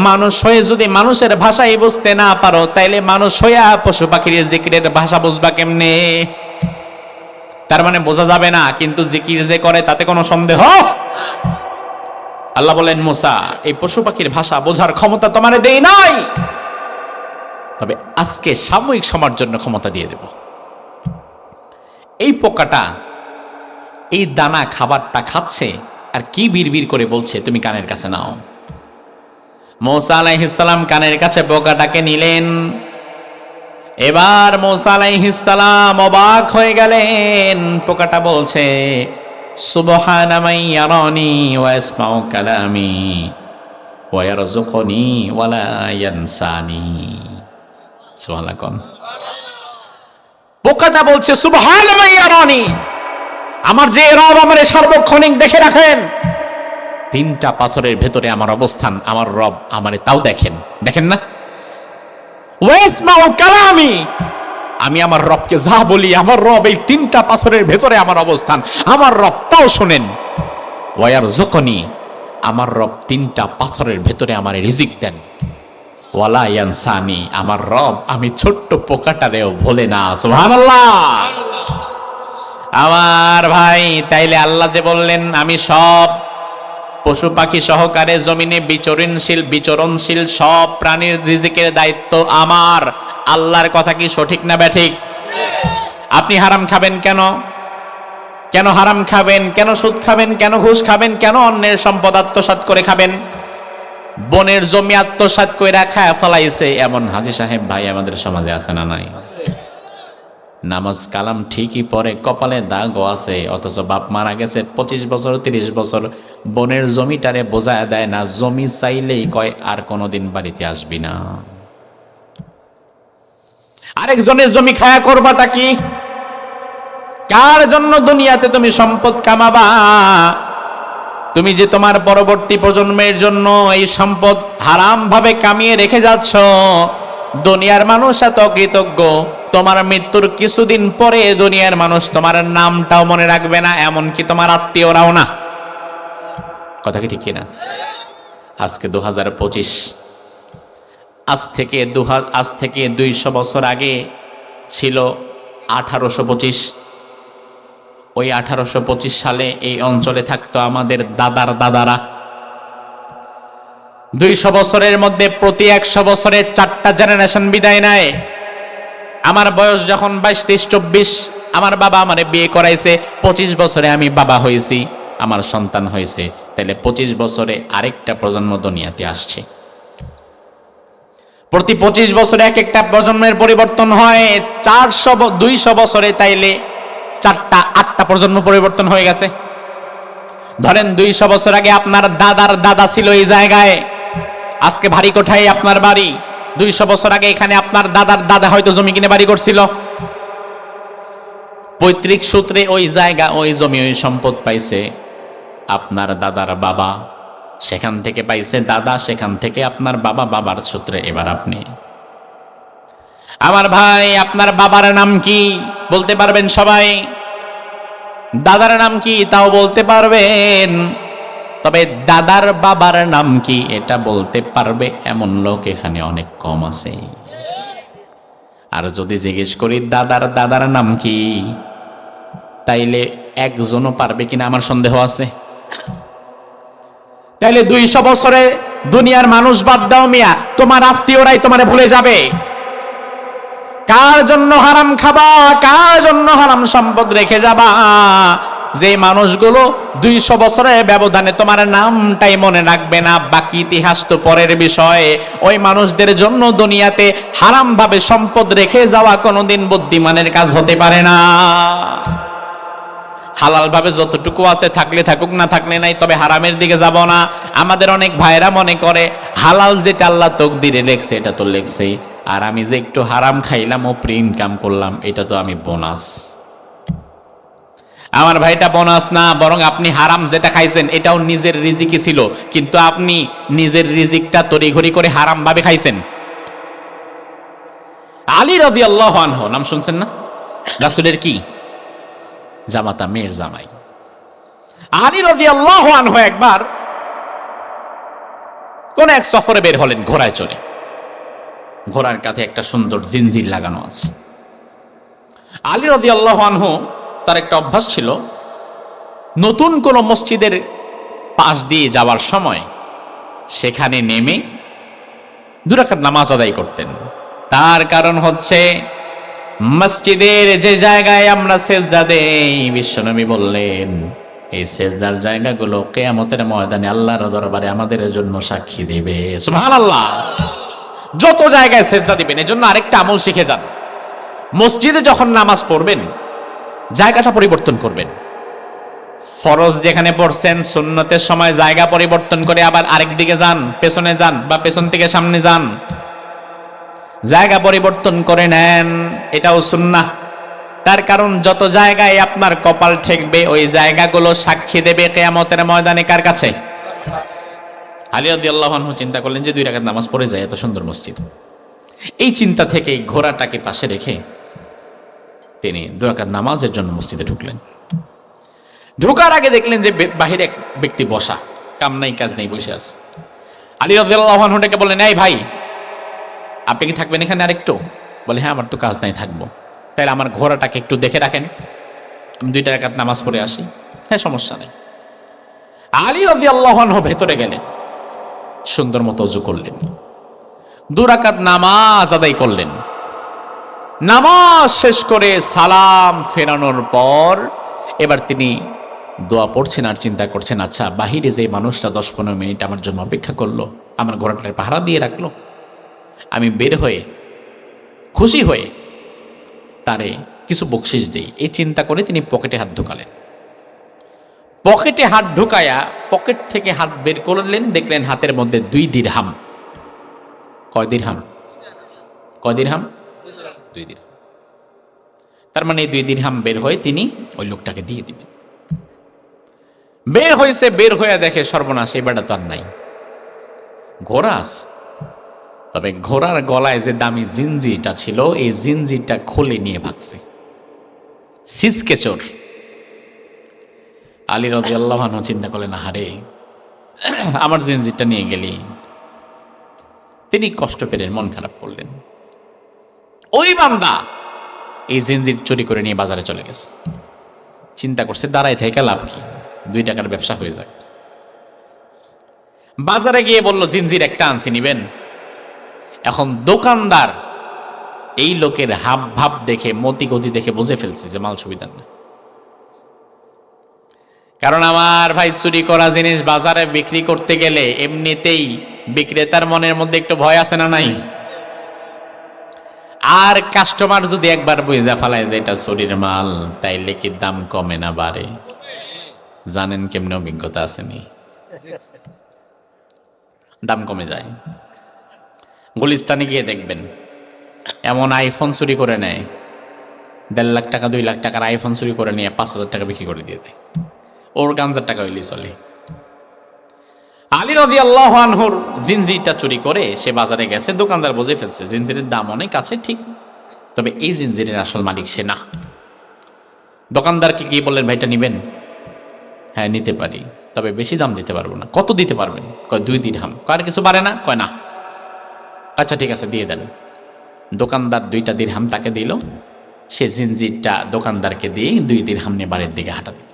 মানুষ হয়ে যদি মানুষের ভাষাই বুঝতে না পারো, তাইলে মানুষ হইয়া পশু পাখির জিকিরের ভাষা বুঝবা কেমনে? তার মানে বোঝা যাবে না, কিন্তু জিকির যে করে তাতে কোনো সন্দেহ। আল্লাহ বলেন, মুসা এই পশু পাখির ভাষা বোঝার ক্ষমতা তোমারে দেই নাই, তবে আজকে সাময়িক সময়ের জন্য ক্ষমতা দিয়ে দেব। এই পোকাটা এই দানা খাবারটা খাচ্ছে আর কি বিড়বিড় করে বলছে, তুমি কানের কাছে নাও। মূসা আলাইহিস সালাম কানের কাছে পোকাটাকে নিলেন। এবার মূসা আলাইহিস সালাম অবাক হয়ে গেলেন। পোকাটা বলছে, সুবহানা মান ইয়ারানি ওয়া ইয়াসমাউ কালামি ওয়া ইয়ারযুকুনি ওয়া লা ইয়ানসানি। সুবহানাল্লাহ। পোকাটা বলছে, সুবহানা মান ইয়ারানি, আমার যে রব আমারে সার্বক্ষণিক দেখে রাখেন, 3টা পাথরের ভেতরে আমার অবস্থান, আমার রব আমারে তাও দেখেন, দেখেন না? ওয়াসমাউ কালামি, আমি আমার রবকে যা বলি, আমার রব এই 3টা পাথরের ভেতরে আমার অবস্থান, আমার রব তাও শোনেন। ওয়ারযুকুনি, আমার রব 3টা পাথরের ভেতরে আমারে রিজিক দেন। ওয়ালা ইয়ানসানি, আমার রব আমি ছোট্ট পোকাটারেও ভোলে না। সুবহানাল্লাহ। আমার ভাই, তাইলে আল্লাহ যে বললেন আমি সব পশু পাখি সহকারে জমিনে বিচরণশীল সব প্রাণীর রিজিকের দায়িত্ব আমার, আল্লাহর কথা কি সঠিক না ব্যাঠিক? আপনি হারাম খাবেন কেন? কেন হারাম খাবেন? কেন সুদ খাবেন? কেন ঘুষ খাবেন? কেন অন্যের সম্পদ আত্মসাৎ করে খাবেন? বনের জমি আত্মসাৎ করে খায় ফলাইছে এমন হাজী সাহেব ভাই আমাদের সমাজে আছে না নাই? নামাজ কালাম ঠিকই পরে, কপালে দাগও আছে, অথচ বাপ মারা গেছে 25 বছর 30 বছর, বনের জমিটারে বোঝায় দেয় না, জমি চাইলেই কয় আর কোনোদিন বাড়িতে আসবি না। আরেকজনের জমি খায়া করবাটা কি? কার জন্য দুনিয়াতে তুমি সম্পদ কামাবা? তুমি যে তোমার পরবর্তী প্রজন্মের জন্য এই সম্পদ হারাম ভাবে কামিয়ে রেখে যাচ্ছ, দুনিয়ার মানুষ এত কৃতজ্ঞ, তোমার মৃত্যুর কিছুদিন পরে দুনিয়ার মানুষ তোমার নামটাও মনে রাখবে না, এমনকি তোমার আত্মীয়রাও না। কথা কি ঠিক কিনা? আজকে 2025, আজ থেকে 200 বছর আগে ছিল 1825। ওই 1825 সালে এই অঞ্চলে থাকতো আমাদের দাদারা। 200 বছরের মধ্যে প্রতি 100 বছরে 4টা জেনারেশন বিদায় নেয়। আমার বয়স যখন 22, 23, 24, আমার বাবা আমারে বিয়ে করাইছে, 25 বছরে আমি বাবা হয়েছি, আমার সন্তান হয়েছে, তাহলে 25 বছরে আরেকটা প্রজন্ম দুনিয়াতে আসছে। প্রতি 25 বছরে এক একটা প্রজন্মের পরিবর্তন হয়। 200 বছরে তাইলে 8টা প্রজন্ম পরিবর্তন হয়ে গেছে। ধরেন 200 বছর আগে আপনার দাদার দাদা ছিল এই জায়গায়, আজকে ভারী কোঠায় আপনার বাড়ি। 200 বছর আগে এখানে আপনার দাদার দাদা হয়তো জমি কিনে বাড়ি করছিল, পৈতৃক সূত্রে ওই জায়গা, ওই জমি, ওই সম্পদ পাইছে আপনার দাদার বাবা, সেখান থেকে পাইছে দাদা, সেখান থেকে আপনার বাবা, বাবার সূত্রে এবার আপনি। আমার ভাই, আপনার বাবার নাম কি বলতে পারবেন সবাই? দাদার নাম কি তাও বলতে পারবেন, তবে দাদার বাবার নাম কি এটা বলতে পারবে এমন লোক এখানে অনেক কম আছে। আর যদি জিজ্ঞেস করি দাদার দাদার নাম কি, তাইলে একজনও পারবে কিনা আমার সন্দেহ আছে। তাইলে 200 বছরে দুনিয়ার মানুষ বাদ দাও মিয়া, তোমার আত্মীয়রাই তোমারে ভুলে যাবে। কার জন্য হারাম খাবা, কার জন্য হারাম সম্পদ রেখে যাবা? যে মানুষগুলো 200 বছরের ব্যবধানে তোমার নামটাই মনে রাখবে না, বাকি ইতিহাস তো পরের বিষয়। ওই মানুষদের জন্য দুনিয়াতে হারাম ভাবে সম্পদ রেখে যাওয়া কোনোদিন বুদ্ধিমানের কাজ হতে পারে না। হালাল ভাবে যতটুকু আছে থাকলে থাকুক, না থাকলে নাই, তবে হারামের দিকে যাব না। আমাদের অনেক ভাইরা মনে করে হালাল যেটা আল্লাহ তকদিরে লেখছে এটা তো লেখছেই, আর আমি যে একটু হারাম খাইলাম ও প্রি ইনকাম করলাম এটা তো আমি বোনাস। আমার ভাইটা বোনাস না, বরং আপনি হারাম যেটা খাইছেন এটাও নিজের রিজিকই ছিল, কিন্তু আপনি নিজের রিজিকটা তড়িঘড়ি করে হারাম ভাবে খাইছেন। আলী রাদিয়াল্লাহু আনহু নাম শুনছেন না? রাসূলের কি জামাতা, মেয়ের জামাই। আলী রাদিয়াল্লাহু আনহু একবার কোন এক সফরে বের হলেন ঘোড়ায় চড়ে। ঘোড়ার কাঁধে একটা সুন্দর জিনজির লাগানো আছে। আলী রাদিয়াল্লাহু আনহু তার একটা অভ্যাস ছিল, নতুন কোন মসজিদের পাশ দিয়ে যাওয়ার সময় সেখানে নেমে 2 রাকাত নামাজ আদায় করতেন। তার কারণ হচ্ছে মসজিদের যে জায়গায় আমরা সেজদা দেই, বিশ্বনবী বললেন এই সেজদার জায়গাগুলো কিয়ামতের ময়দানে আল্লাহর দরবারে আমাদের জন্য সাক্ষী দেবে। সুবহানাল্লাহ। যত জায়গায় সেজদা দিবেন, এজন্য আরেকটা আমল শিখে যান। মসজিদে যখন নামাজ পড়বেন জায়গাটা পরিবর্তন করবেন। ফরজ যেখানে পড়ছেন সুন্নতের সময় জায়গা পরিবর্তন করে আবার আরেক দিকে যান, পেছনে যান, বা পেছন থেকে সামনে যান, জায়গা পরিবর্তন করে নেন, এটাও সুন্নাহ। তার কারণ যত জায়গায় আপনার কপাল ঠেকবে ওই জায়গাগুলো সাক্ষী দেবে কিয়ামতের ময়দানে কার কাছে? আলী রাদিয়াল্লাহু আনহু চিন্তা করলেন যে 2 রাকাত নামাজ পড়ে যায়, এত সুন্দর মসজিদ। এই চিন্তা থেকে ঘোড়াটাকে পাশে রেখে তিনি 2 রাকাত নামাজের জন্য মসজিদে ঢুকলেন। ঢোকার আগে দেখলেন যে বাহিরে এক ব্যক্তি বসা, কাম নাই কাজ নেই, বসে আছে। আলী রাদিয়াল্লাহু আনহু ডেকে বললেন, এই ভাই, আপনি কি থাকবেন এখানে আরেকটু? বলে, হ্যাঁ, আমার তো কাজ নাই, থাকবো। তাহলে আমার ঘোড়াটাকে একটু দেখে রাখেন, আমি 2 রাকাত নামাজ পড়ে আসি। হ্যাঁ, সমস্যা নেই। আলী রাদিয়াল্লাহু আনহু ভেতরে গেলেন, সুন্দর মতো ওযু করলেন, 2 রাকাত নামাজ আদায় করলেন। নামাজ শেষ করে সালাম ফেরানোর পর এবার তিনি দোয়া পড়ছেন আর চিন্তা করছেন, আচ্ছা, বাহিরে যে মানুষটা 10-15 মিনিট আমার জন্য অপেক্ষা করলো, আমার ঘোড়াটার পাহারা দিয়ে রাখলো, আমি বের হয়ে খুশি হয়ে তারে কিছু বকশিশ দেই, এই চিন্তা করে তিনি পকেটে হাত ঢুকালেন। পকেটে হাত ঢুকায়া পকেট থেকে হাত বের করলেন, দেখলেন হাতের মধ্যে 2 দিরহাম। কয় দিরহাম? কয় দিরহাম? 2 দিরহাম। তার মানে 2 দিরহাম বের হয়ে তিনি ওই লোকটাকে দিয়ে দিবেন। বের হয়েছে, বের হয়ে দেখে সর্বনাশ, এই বেটা তো আর নাই, ঘোড়া আছে। তবে ঘোড়ার গলায় যে দামি জিনজিটা ছিল এই জিনজিটা খুলে নিয়ে ভাগছে, সিসকে চোর। আলী রাদিয়াল্লাহু আনহু চিন্তা করলেন, আহারে, আমার জিনজিটা নিয়ে গেলি। তিনি কষ্ট পেলেন, মন খারাপ করলেন। ওই বান্দা এই জিনজির চুরি করে নিয়ে বাজারে চলে গেছে। চিন্তা করছে, দাঁড়ায় থেকে লাভ কি, 2 টাকার ব্যবসা হয়ে যাক। বাজারে গিয়ে বলল, জিনজির একটা আনছি, নিবেন? এখন দোকানদার এই লোকের হাব ভাব দেখে, মতি গতি দেখে বুঝে ফেলছে যে মাল সুবিধার না। কারণ আমার ভাই, চুরি করা জিনিস বাজারে বিক্রি করতে গেলে এমনিতেই বিক্রেতার মনের মধ্যে একটু ভয় আছে না নাই? আর কাস্টমার যদি একবার বুঝে ফেলায় যে এটা চুরির মাল, তাইলে কি দাম কমে না বাড়ে? জানেন কেমনে, অভিজ্ঞতা আসেনি? দাম কমে যায়। গুলিস্তানে গিয়ে দেখবেন এমন আইফোন চুরি করে নেয়, 1.5 লাখ টাকা 2 লাখ টাকার আইফোন চুরি করে নিয়ে 5,000 টাকা বিক্রি করে দিয়ে দেয়, ওর গাঞ্জার টাকা হইলেই চলে। আলী রাদিয়াল্লাহু আনহুর জিনজিরটা চুরি করে সে বাজারে গেছে, দোকানদার বুঝে ফেলছে জিনজিরের দাম অনেক আছে ঠিক, তবে এই জিনজিরের আসল মালিক সে না। দোকানদারকে গিয়ে বললেন ভাইটা নিবেন? হ্যাঁ নিতে পারি, তবে বেশি দাম দিতে পারবো না। কত দিতে পারবেন? কয় 2 দিরহাম। কয় কিছু পারে না? কয় না। আচ্ছা ঠিক আছে দিয়ে দেন। দোকানদার 2টা দিরহাম তাকে দিল, সে জিনজিরটা দোকানদারকে দিয়ে 2 দিরহাম নিয়ে বাড়ির দিকে হাঁটা দিল।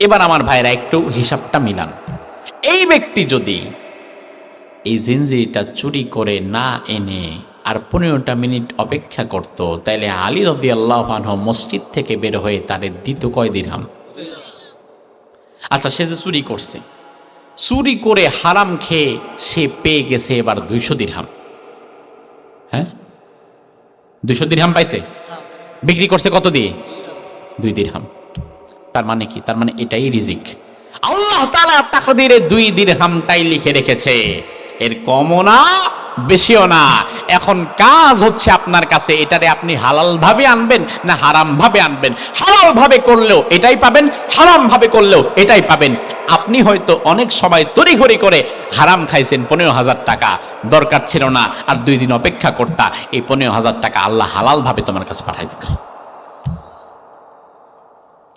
এবার আমার ভাইরা একটু হিসাবটা মিলান, এই ব্যক্তি যদি এই জিনজিরটা চুরি করে না এনে আর 15টা মিনিট অপেক্ষা করত, তাইলে আলী রাদিয়াল্লাহু আনহু মসজিদ থেকে বের হয়ে তারে দিত কয় দিরহাম? আচ্ছা সে যে চুরি করছে, চুরি করে হারাম খেয়ে সে পেয়ে গেছে এবার 200 দিরহাম। হ্যাঁ 200 দিরহাম পাইছে, বিক্রি করছে কত দিয়ে? 2 দিরহাম। তার মানে কি? তার মানে এটাই রিজিক। আল্লাহ তাআলা তাকদীরে 2 দিরহামটাই লিখে রেখেছে, এর কমও না বেশিও না। এখন কাজ হচ্ছে আপনার কাছে এটারে আপনি হালাল ভাবে আনবেন না হারাম ভাবে আনবেন। হালাল ভাবে করলেও এটাই পাবেন, হারাম ভাবে করলেও এটাই পাবেন। আপনি হয়তো অনেক সময় তড়িঘড়ি করে হারাম খাইছেন 15,000 টাকা, দরকার ছিল না আর 2 দিন অপেক্ষা করতা, এই 15,000 টাকা আল্লাহ হালাল ভাবে তোমার কাছে পাঠাই দিত।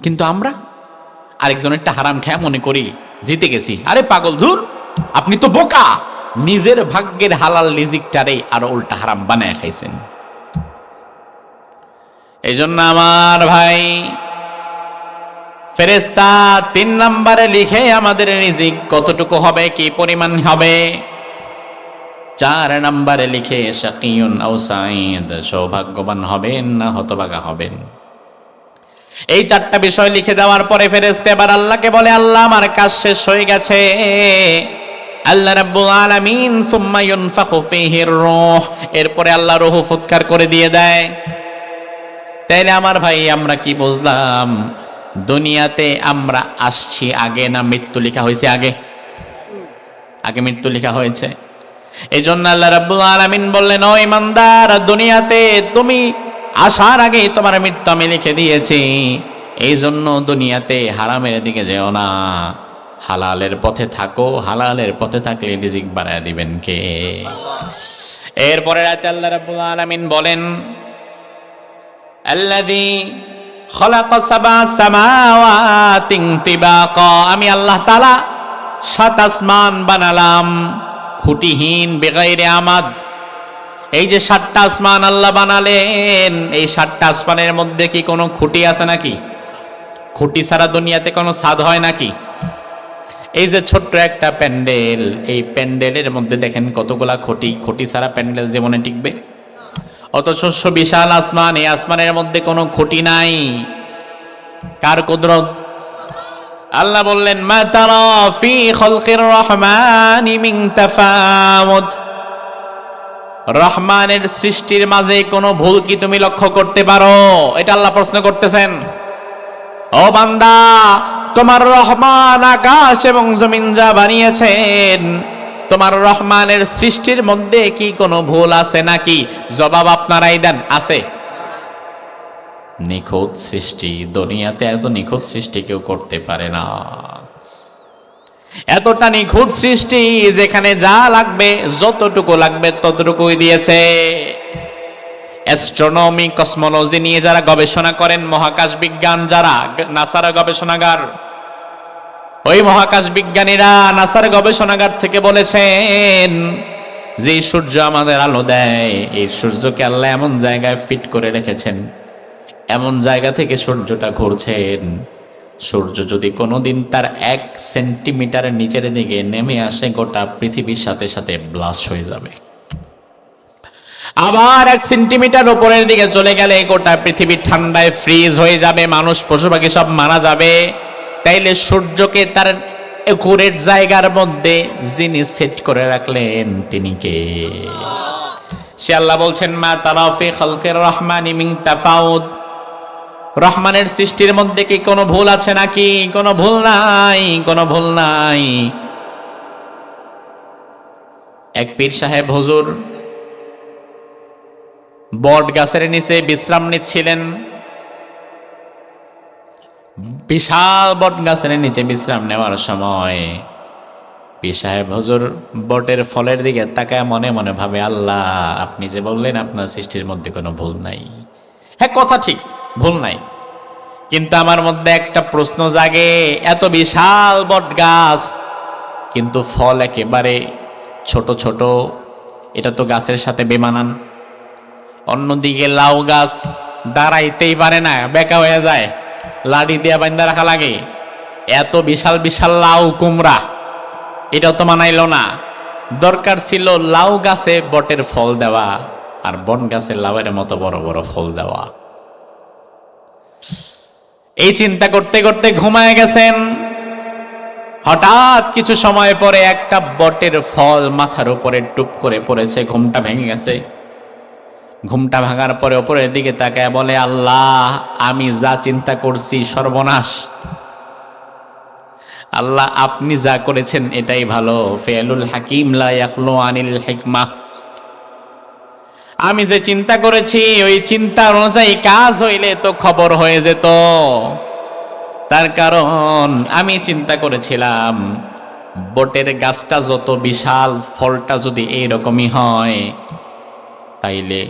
কিন্তু আমরা আরেকজনেরটা হারাম খেয়ে মনে করি জিতে গেছি। আরে পাগল, ধুর, আপনি তো বোকা, নিজের ভাগ্যের হালাল রিজিকটারে আর উল্টা হারাম বানায় খাইছেন। এই জন্য আমার ভাই, ফেরেশতা 3 নম্বরে লিখে আমাদের রিজিক কতটুকু হবে, কি পরিমাণ হবে। 4 নম্বরে লিখে শাকিয়ুন আও সাঈদ, সৌভাগ্যবান হবেন না হতভাগা হবেন। এই 4টা বিষয় লিখে দেওয়ার পরে ফেরেশতা এবার আল্লাহকে বলে, আল্লাহ আমার কাজ শেষ হয়ে গেছে। আল্লাহ রাব্বুল আলামিন সুম্মা ইউনফাখু ফীহির রূহ, এরপরে আল্লাহ রূহ ফুৎকার করে দিয়ে দেয়। তাইলে আমার ভাই আমরা কি বুঝলাম? দুনিয়াতে আমরা আসছি আগে না মৃত্যু লেখা হয়েছে? আগে আগে মৃত্যু লেখা হয়েছে। এই জন্য আল্লাহ রাব্বুল আলামিন বললেন, ও ইমানদার, দুনিয়াতে তুমি আসার আগে তোমার মৃত্যু আমি লিখে দিয়েছি। এই জন্য দুনিয়াতে হারামের দিকে যেও না, হালালের পথে থাকো। হালালের পথে থাকলে রিজিক বাড়ায় দিবেন কে? এরপরে রাতে আল্লাহ রাব্বুল আলামিন বলেন, আল্লাযী খালাকা সাবা সামাওয়াতি তিবাকা, আমি আল্লাহ তাআলা 7 আসমান বানালাম খুঁটিহীন, বেগাইরে আমাদ। এই যে 7টা আসমান আল্লাহ বানালেন, এই 7টা আসমানের মধ্যে কি কোনো খুঁটি আছে নাকি? খুঁটি ছাড়া দুনিয়াতে কোনো ছাদ হয় নাকি? এই যে ছোট্ট একটা প্যান্ডেল, এই প্যান্ডেলের মধ্যে দেখেন কতগুলা খুঁটি, খুঁটি ছাড়া প্যান্ডেল যেমন টিকবে। অথচ বিশাল আসমান, এই আসমানের মধ্যে কোনো খুঁটি নাই। কার কুদরত? আল্লাহ বললেন, মা তারা ফি খালকির রহমানি মিন তাফাউত, রহমানের সৃষ্টির মাঝে কোনো ভুল কি তুমি লক্ষ্য করতে পারো? এটা আল্লাহ প্রশ্ন করতেছেন। ও বান্দা, তোমার রহমান আকাশ এবং জমিন যা বানিয়েছেন, তোমার রহমানের সৃষ্টির মধ্যে কি কোনো ভুল আছে নাকি? জবাব আপনারাই দেন, আছে? নিখুঁত সৃষ্টি, দুনিয়াতে এত নিখুঁত সৃষ্টি কেউ করতে পারে না। এতটা নিখুঁত সৃষ্টি যেখানে যা লাগবে, যতটুকু লাগবে ততটুকুই দিয়েছে। অ্যাস্ট্রোনমি, কসমোলজি নিয়ে যারা গবেষণা করেন, মহাকাশ বিজ্ঞান যারা, নাসার গবেষণাগার, ওই মহাকাশ বিজ্ঞানীরা নাসার গবেষণাগার থেকে বলেছেন যে সূর্য আমাদের আলো দেয়, এই সূর্যকে আল্লাহ এমন জায়গায় ফিট করে রেখেছেন, এমন জায়গা থেকে সূর্যটা ঘুরছেন, সূর্য যদি কোনোদিন তার 1 সেন্টিমিটারের নিচের দিকে নেমে আসে, গোটা পৃথিবীর সাথে সাথে ব্লাস্ট হয়ে যাবে। আবার 1 সেন্টিমিটার উপরের দিকে চলে গেলে গোটা পৃথিবী ঠান্ডায় ফ্রিজ হয়ে যাবে, মানুষ পশু পাখি সব মারা যাবে। তাইলে সূর্যকে তার একুরেট জায়গার মধ্যে যিনি সেট করে রাখলেন তিনি কে? সে আল্লাহ বলছেন, মা তারা ফি খালকির রহমানি মিন তাফাউত, রহমানের সৃষ্টির মধ্যে কি কোনো ভুল আছে নাকি? কোনো ভুল নাই, কোনো ভুল নাই। এক পীর সাহেব হুজুর বট গাছের নিচে বিশ্রাম নিচ্ছিলেন। বিশাল বট গাছের নিচে বিশ্রাম নেওয়ার সময় পীর সাহেব হুজুর বটের ফলের দিকে তাকায় মনে মনে ভাবে, আল্লাহ আপনি যে বললেন আপনার সৃষ্টির মধ্যে কোনো ভুল নাই। হ্যাঁ, কথা ঠিক, ভুল নাই, কিন্তু আমার মধ্যে একটা প্রশ্ন জাগে, এত বিশাল বট গাছ কিন্তু ফল একেবারে ছোট ছোট, এটা তো গাছের সাথে বেমানান। অন্যদিকে লাউ গাছ দাঁড়াইতেই পারে না, বেঁকা হয়ে যায়, লাড়ি দিয়া বান্ধা রাখা লাগে। এত বিশাল বিশাল লাউ কুমড়া, এটাও তো মানাইল না। দরকার ছিল লাউ গাছে বটের ফল দেওয়া আর বন গাছে লাউয়ের মতো বড় বড় ফল দেওয়া। এই চিন্তা করতে করতে ঘুমায় গেছেন। হঠাৎ কিছু সময় পরে একটা বটের ফল মাথার উপরে টুপ করে পড়েছে, ঘুমটা ভেঙে গেছে। ঘুমটা ভাঙার পরে উপরের দিকে তাকায় বলে, আল্লাহ আমি যা চিন্তা করছি সর্বনাশ, আল্লাহ আপনি যা করেছেন এটাই ভালো। ফেলুল হাকিম লা ইয়াখলু আনিল হিকমাহ। আমি যে চিন্তা করেছি ওই চিন্তা অনুযায়ী কাজ হইলে তো খবর হয়ে যেত। তার কারণ আমি চিন্তা করেছিলাম বটের গাছটা যত বিশাল, ফলটা যদি এইরকমই হয়, তাইলে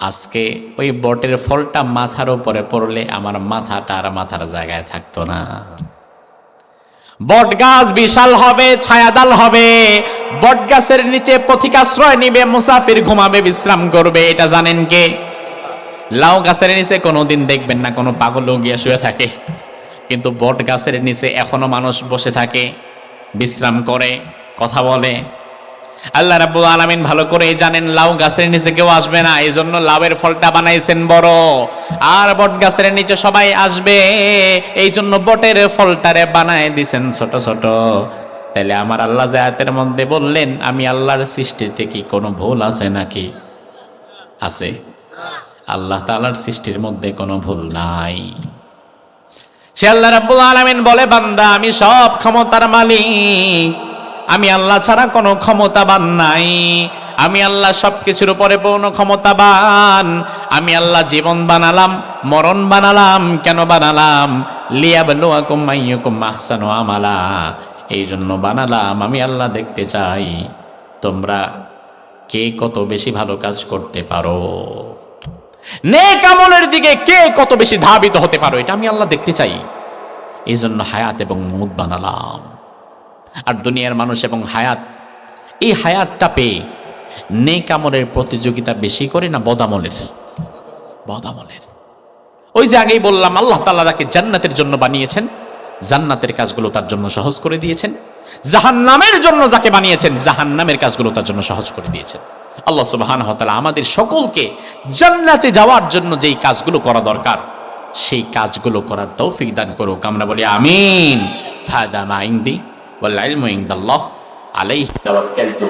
আজকে ওই বটের ফলটা মাথার উপরে পড়লে আমার মাথাটা আর মাথার জায়গায় থাকতো না। বট গাছ বিশাল হবে, ছায়াদাল হবে, বট গাছের নিচে পথিকাশ্রয় নিবে, মুসাফির ঘুমাবে, বিশ্রাম করবে, এটা জানেন কে? লাউ গাছের নিচে কোনোদিন দেখবেন না কোনো পাগল গিয়া শুয়ে থাকে, কিন্তু বট গাছের নিচে এখনো মানুষ বসে থাকে, বিশ্রাম করে, কথা বলে। আল্লাহ রাব্বুল আলামিন ভালো করে জানেন লাউ গাছের নিচে কেউ আসবে না, এই জন্য লাউয়ের ফলটা বানাইছেন বড়, আর বট গাছের নিচে সবাই আসবে, এই জন্য বটের ফলটারে বানায় দিছেন ছোট ছোট। তাইলে আমার আল্লাহ যে আয়াতের মধ্যে বললেন আমি আল্লাহর সৃষ্টিতে কি কোনো ভুল আছে নাকি? আছে। আল্লাহ তাআলার সৃষ্টির মধ্যে কোনো ভুল নাই। সে আল্লাহ রাব্বুল আলামিন বলে, বান্দা আমি সব ক্ষমতার মালিক, আমি আল্লাহ ছাড়া কোনো ক্ষমতাবান নাই, আমি আল্লাহ সবকিছুর উপরে পূর্ণ ক্ষমতাবান। আমি আল্লাহ জীবন বানালাম, মরণ বানালাম, কেন বানালাম? লিয়াবলুয়াকুম আইয়ুকুম আহসানু আমালা, এই জন্য বানালাম। আমি আল্লাহ দেখতে চাই তোমরা কে কত বেশি ভালো কাজ করতে পারো, নেক আমলের দিকে কে কত বেশি ধাবিত হতে পারো, এটা আমি আল্লাহ দেখতে চাই। এই জন্য হায়াত এবং মউত বানালাম। আর দুনিয়ার মানুষ এবং হায়াত, এই হায়াতটা পেয়ে নেক আমলের প্রতিযোগিতা বেশি করে না বদামলের? বদামলের। ওই যে আগেই বললাম আল্লাহ তাআলা তাকে জান্নাতের জন্য বানিয়েছেন, জান্নাতের কাজগুলো তার জন্য সহজ করে দিয়েছেন। জাহান্নামের জন্য যাকে বানিয়েছেন, জাহান্নামের কাজগুলো তার জন্য সহজ করে দিয়েছেন। আল্লাহ সুবহানাহু ওয়া তাআলা আমাদের সকলকে জান্নাতে যাওয়ার জন্য যেই কাজগুলো করা দরকার সেই কাজগুলো করার তৌফিক দান করুক। আমরা বলি আমিন। হাদা মা ইনদি ওয়াল ইলমু ইনদাল্লাহ আলাইহি তাওয়াক্কালতু।